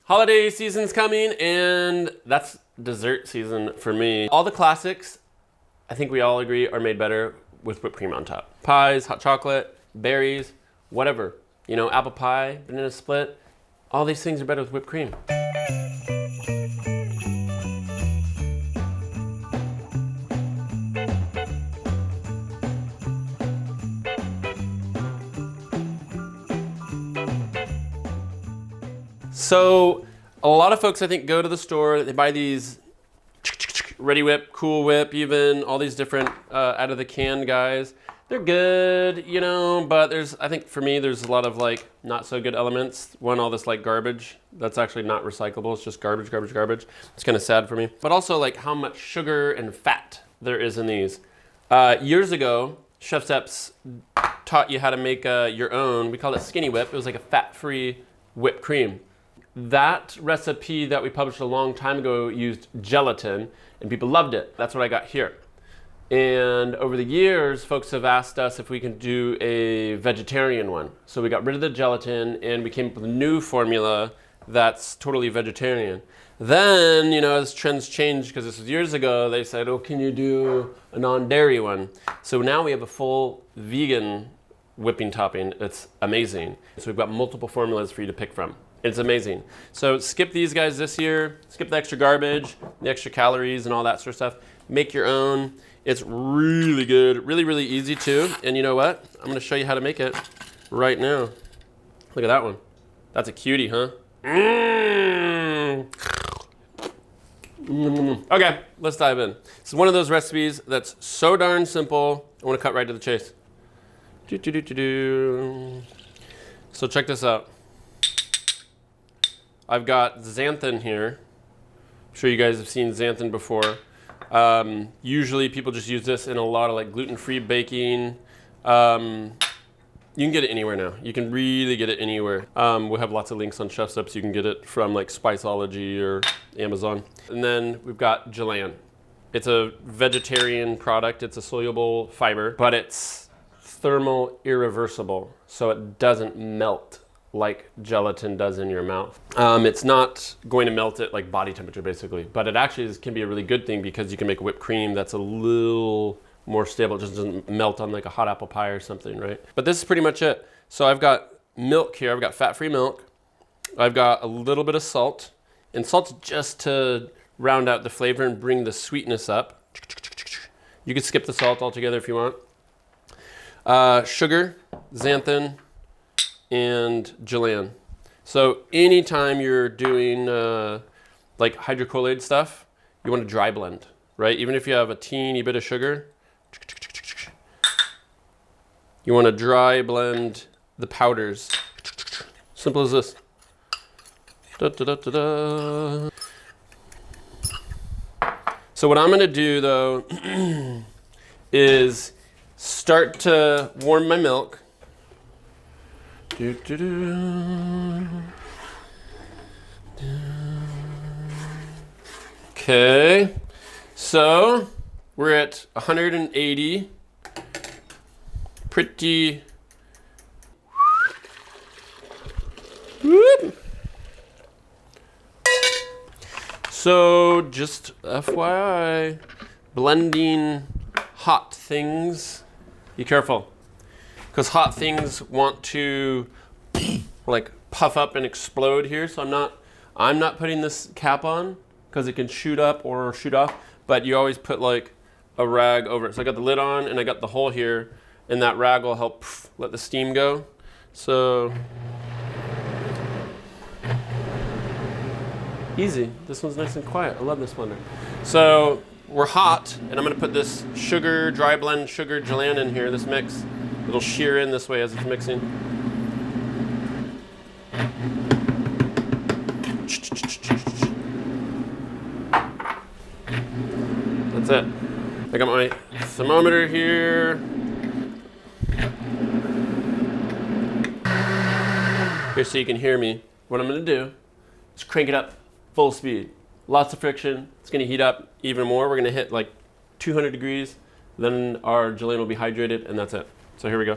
Holiday season's coming, and that's dessert season for me. All the classics, I think we all agree, are made better with whipped cream on top. Pies, hot chocolate, berries, whatever. You know, apple pie, banana split, all these things are better with whipped cream. So a lot of folks, I think, go to the store, they buy these Ready Whip, Cool Whip, even all these different out of the can guys. They're good, you know, but I think for me, there's a lot of like not so good elements. One, all this like garbage that's actually not recyclable. It's just garbage, garbage, garbage. It's kind of sad for me. But also like how much sugar and fat there is in these. Years ago, ChefSteps taught you how to make your own. We called it Skinny Whip. It was like a fat-free whipped cream. That recipe that we published a long time ago used gelatin, and people loved it. That's what I got here. And over the years, folks have asked us if we can do a vegetarian one. So we got rid of the gelatin, and we came up with a new formula that's totally vegetarian. Then, you know, as trends changed, because this was years ago, they said, oh, can you do a non-dairy one? So now we have a full vegan whipping topping. It's amazing. So we've got multiple formulas for you to pick from. It's amazing. So skip these guys this year, skip the extra garbage, the extra calories and all that sort of stuff. Make your own. It's really good, really, really easy too. And you know what? I'm gonna show you how to make it right now. Look at that one. That's a cutie, huh? Okay, let's dive in. It's one of those recipes that's so darn simple. I wanna cut right to the chase. So check this out. I've got xanthan here. I'm sure you guys have seen xanthan before. Usually people just use this in a lot of like gluten-free baking. You can get it anywhere now. You can really get it anywhere. We'll have lots of links on ChefSteps. You can get it from like Spiceology or Amazon. And then we've got Gellan. It's a vegetarian product. It's a soluble fiber, but it's thermal irreversible, so it doesn't melt like gelatin does in your mouth. It's not going to melt it like body temperature basically, but it actually can be a really good thing because you can make whipped cream that's a little more stable. It just doesn't melt on like a hot apple pie or something, right? But this is pretty much it. So I've got milk here. I've got fat-free milk. I've got a little bit of salt, and salt's just to round out the flavor and bring the sweetness up. You could skip the salt altogether if you want. Sugar, xanthan, and Gellan. So anytime you're doing like hydrocolloid stuff, you want to dry blend, right? Even if you have a teeny bit of sugar, you want to dry blend the powders. Simple as this. Da, da, da, da, da. So what I'm going to do though is start to warm my milk. Okay, so we're at 180. Pretty. Whoop. So just FYI, blending hot things, be careful. Because hot things want to like puff up and explode here. So I'm not putting this cap on because it can shoot up or shoot off, but you always put like a rag over it. So I got the lid on and I got the hole here, and that rag will help let the steam go. So easy. This one's nice and quiet. I love this blender. So we're hot, and I'm gonna put this sugar, dry blend sugar Gellan in here, this mix. It'll shear in this way as it's mixing. That's it. I got my thermometer here. Here so you can hear me. What I'm gonna do is crank it up full speed. Lots of friction. It's gonna heat up even more. We're gonna hit like 200 degrees. Then our Gellan will be hydrated, and that's it. So here we go.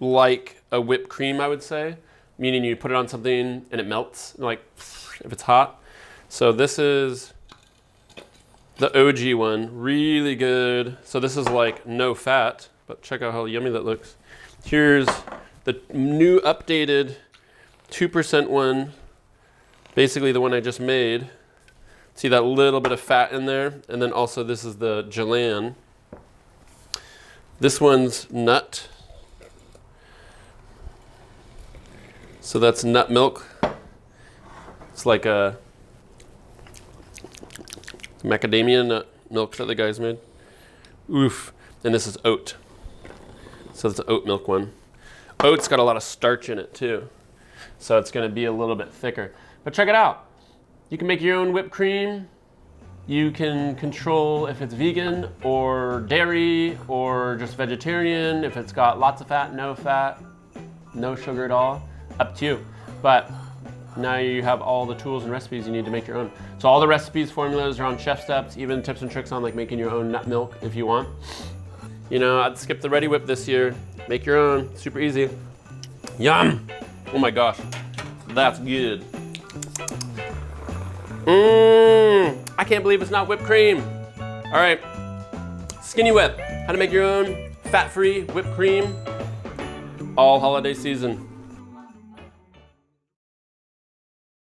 like a whipped cream, I would say, meaning you put it on something and it melts, like if it's hot. So this is the OG one, really good. So this is like no fat, but check out how yummy that looks. Here's the new updated 2% one, basically the one I just made. See that little bit of fat in there? And then also this is the Gellan. This one's nut. So that's nut milk. It's like a macadamia nut milk that the guys made. Oof. And this is oat. So it's an oat milk one. Oat's got a lot of starch in it too. So it's gonna be a little bit thicker. But check it out. You can make your own whipped cream. You can control if it's vegan or dairy or just vegetarian, if it's got lots of fat, no sugar at all, up to you. But now you have all the tools and recipes you need to make your own. So all the recipes, formulas are on ChefSteps, even tips and tricks on like making your own nut milk if you want. You know, I'd skip the Ready Whip this year. Make your own, super easy. Yum! Oh my gosh, that's good. I can't believe it's not whipped cream. All right, Skinny Whip, how to make your own fat-free whipped cream all holiday season.